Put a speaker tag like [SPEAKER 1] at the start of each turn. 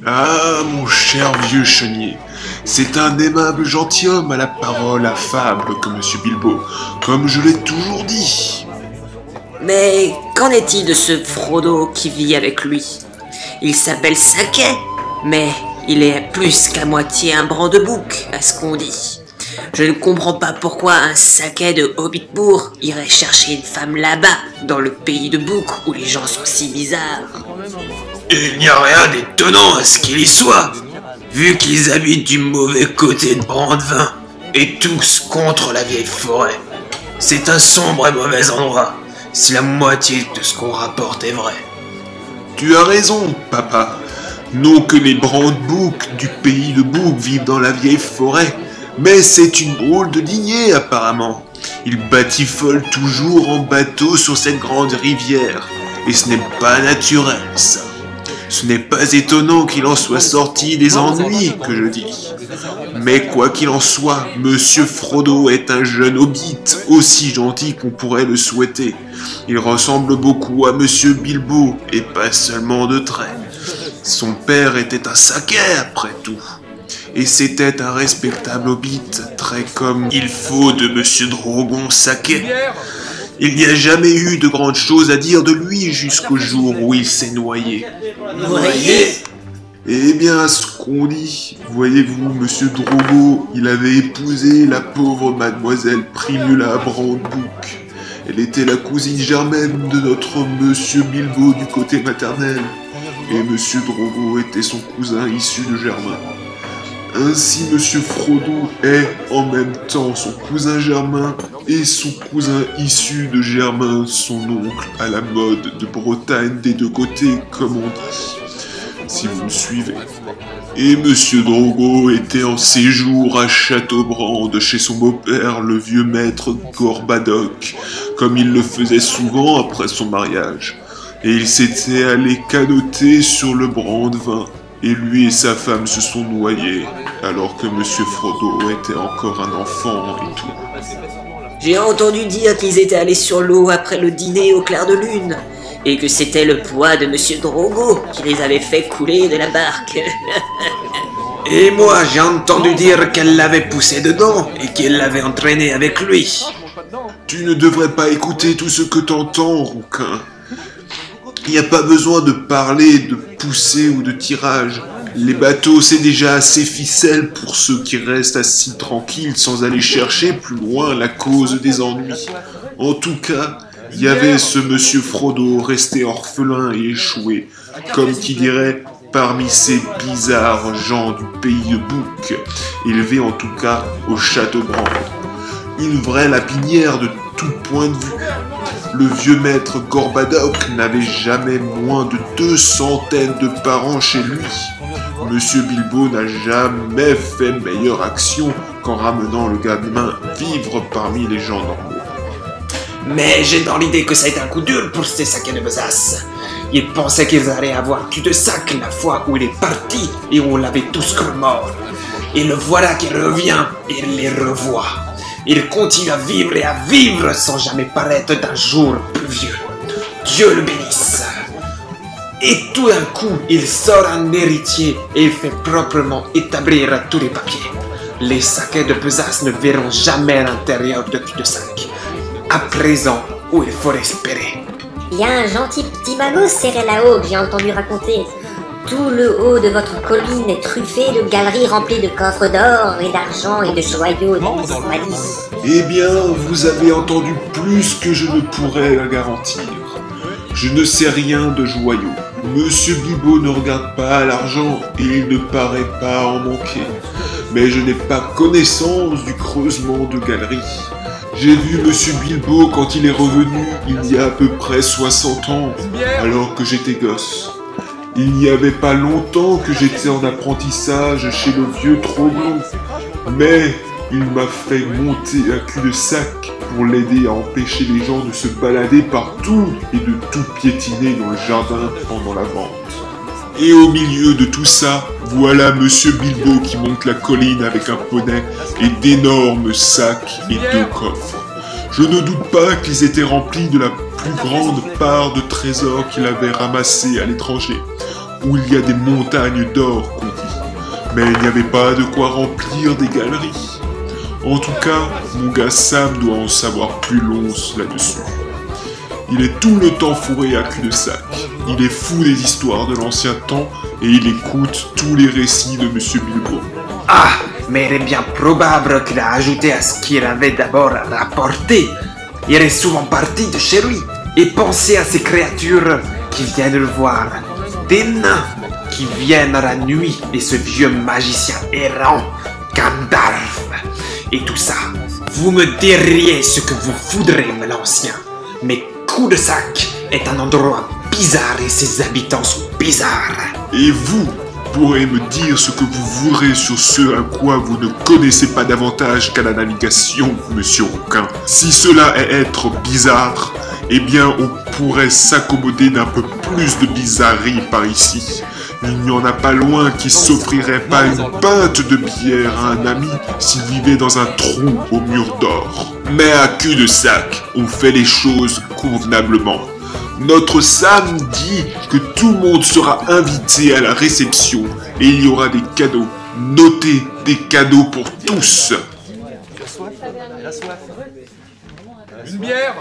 [SPEAKER 1] Ah, mon cher vieux chenille, c'est un aimable gentilhomme à la parole affable que Monsieur Bilbo, comme je l'ai toujours dit.
[SPEAKER 2] Mais qu'en est-il de ce Frodo qui vit avec lui? Il s'appelle Saquet, mais il est plus qu'à moitié un brandebouc, à ce qu'on dit. Je ne comprends pas pourquoi un Saquet de Hobbitbourg irait chercher une femme là-bas, dans le pays de Bouc, où les gens sont si bizarres.
[SPEAKER 3] Il n'y a rien d'étonnant à ce qu'il y soit, vu qu'ils habitent du mauvais côté de Brandevin, et tous contre la vieille forêt. C'est un sombre et mauvais endroit, si la moitié de ce qu'on rapporte est vrai.
[SPEAKER 1] Tu as raison, papa. Non que les brandeboucs du pays de Bouc vivent dans la vieille forêt, mais c'est une drôle de lignée apparemment. Ils batifolent toujours en bateau sur cette grande rivière, et ce n'est pas naturel ça. Ce n'est pas étonnant qu'il en soit sorti des ennuis, que je dis. Mais quoi qu'il en soit, Monsieur Frodo est un jeune hobbit, aussi gentil qu'on pourrait le souhaiter. Il ressemble beaucoup à Monsieur Bilbo, et pas seulement de trait. Son père était un Saquet, après tout. Et c'était un respectable hobbit, très comme il faut de Monsieur Drogon Saquet. Il n'y a jamais eu de grandes choses à dire de lui jusqu'au jour où il s'est noyé.
[SPEAKER 3] Noyé?
[SPEAKER 1] Eh bien, à ce qu'on dit, voyez-vous, Monsieur Drogo, il avait épousé la pauvre mademoiselle Primula Brandebouc. Elle était la cousine germaine de notre Monsieur Bilbo du côté maternel, et Monsieur Drogo était son cousin issu de Germain. Ainsi, Monsieur Frodo est en même temps son cousin germain et son cousin issu de Germain, son oncle à la mode de Bretagne des deux côtés, comme on dit, si vous me suivez. Et Monsieur Drogo était en séjour à Châteaubrand chez son beau-père, le vieux maître Gorbadoc, comme il le faisait souvent après son mariage. Et il s'était allé canoter sur le Brandevin. Et lui et sa femme se sont noyés, alors que Monsieur Frodo était encore un enfant et tout.
[SPEAKER 2] J'ai entendu dire qu'ils étaient allés sur l'eau après le dîner au clair de lune, et que c'était le poids de Monsieur Drogo qui les avait fait couler de la barque.
[SPEAKER 3] Et moi, j'ai entendu dire qu'elle l'avait poussé dedans et qu'elle l'avait entraîné avec lui.
[SPEAKER 1] Tu ne devrais pas écouter tout ce que t'entends, rouquin. Il n'y a pas besoin de parler de poussée ou de tirage. Les bateaux, c'est déjà assez ficelle pour ceux qui restent assis tranquilles sans aller chercher plus loin la cause des ennuis. En tout cas, il y avait ce Monsieur Frodo resté orphelin et échoué, comme qui dirait parmi ces bizarres gens du pays de Bouc, élevé en tout cas au Châteaubrand. Une vraie lapinière de tout point de vue. Le vieux maître Gorbadoc n'avait jamais moins de 200 de parents chez lui. Monsieur Bilbo n'a jamais fait meilleure action qu'en ramenant le gamin vivre parmi les gens normaux.
[SPEAKER 3] Mais j'ai dans l'idée que ça a été un coup dur pour ces Saquets de besace. Ils pensaient qu'ils allaient avoir cul-de-sac la fois où il est parti et où on l'avait tous cru mort. Et le voilà qui revient et les revoit. Il continue à vivre sans jamais paraître d'un jour plus vieux. Dieu le bénisse. Et tout d'un coup, il sort un héritier et il fait proprement établir tous les papiers. Les Saquets de besace ne verront jamais l'intérieur de cul-de-sac. À présent, où il faut espérer.
[SPEAKER 4] Il y a un gentil petit magot serré là-haut que j'ai entendu raconter. Tout le haut de votre colline est truffé de galeries remplies de coffres d'or et d'argent et de joyaux de malice.
[SPEAKER 1] Eh bien, vous avez entendu plus que je ne pourrais la garantir. Je ne sais rien de joyaux. Monsieur Bilbo ne regarde pas à l'argent et il ne paraît pas en manquer. Mais je n'ai pas connaissance du creusement de galeries. J'ai vu Monsieur Bilbo quand il est revenu il y a à peu près 60 ans, alors que j'étais gosse. Il n'y avait pas longtemps que j'étais en apprentissage chez le vieux Troglon, mais il m'a fait monter un cul-de-sac pour l'aider à empêcher les gens de se balader partout et de tout piétiner dans le jardin pendant la vente. Et au milieu de tout ça, voilà Monsieur Bilbo qui monte la colline avec un poney et d'énormes sacs et 2 coffres. Je ne doute pas qu'ils étaient remplis de la plus grande part de trésors qu'il avait ramassés à l'étranger. où il y a des montagnes d'or, qu'on dit. Mais il n'y avait pas de quoi remplir des galeries. En tout cas, mon gars Sam doit en savoir plus long là-dessus. Il est tout le temps fourré à cul-de-sac. Il est fou des histoires de l'ancien temps et il écoute tous les récits de Monsieur Bilbo.
[SPEAKER 3] Ah, mais il est bien probable qu'il a ajouté à ce qu'il avait d'abord rapporté. Il est souvent parti de chez lui et pensait à ces créatures qui viennent le voir. Des nains qui viennent à la nuit et ce vieux magicien errant, Gandalf. Et tout ça, vous me diriez ce que vous voudrez, l'ancien. Mais Cul-de-sac est un endroit bizarre et ses habitants sont bizarres.
[SPEAKER 1] Et vous pourrez me dire ce que vous voudrez sur ce à quoi vous ne connaissez pas davantage qu'à la navigation, Monsieur Rouquin. Si cela est être bizarre, eh bien on pourrait s'accommoder d'un peu plus de bizarrerie par ici. Il n'y en a pas loin qui s'offrirait pas une pinte de bière à un ami s'il vivait dans un trou au mur d'or. Mais à cul-de-sac, on fait les choses convenablement. Notre Sam dit que tout le monde sera invité à la réception et il y aura des cadeaux. Notez, des cadeaux pour tous.
[SPEAKER 5] Une bière.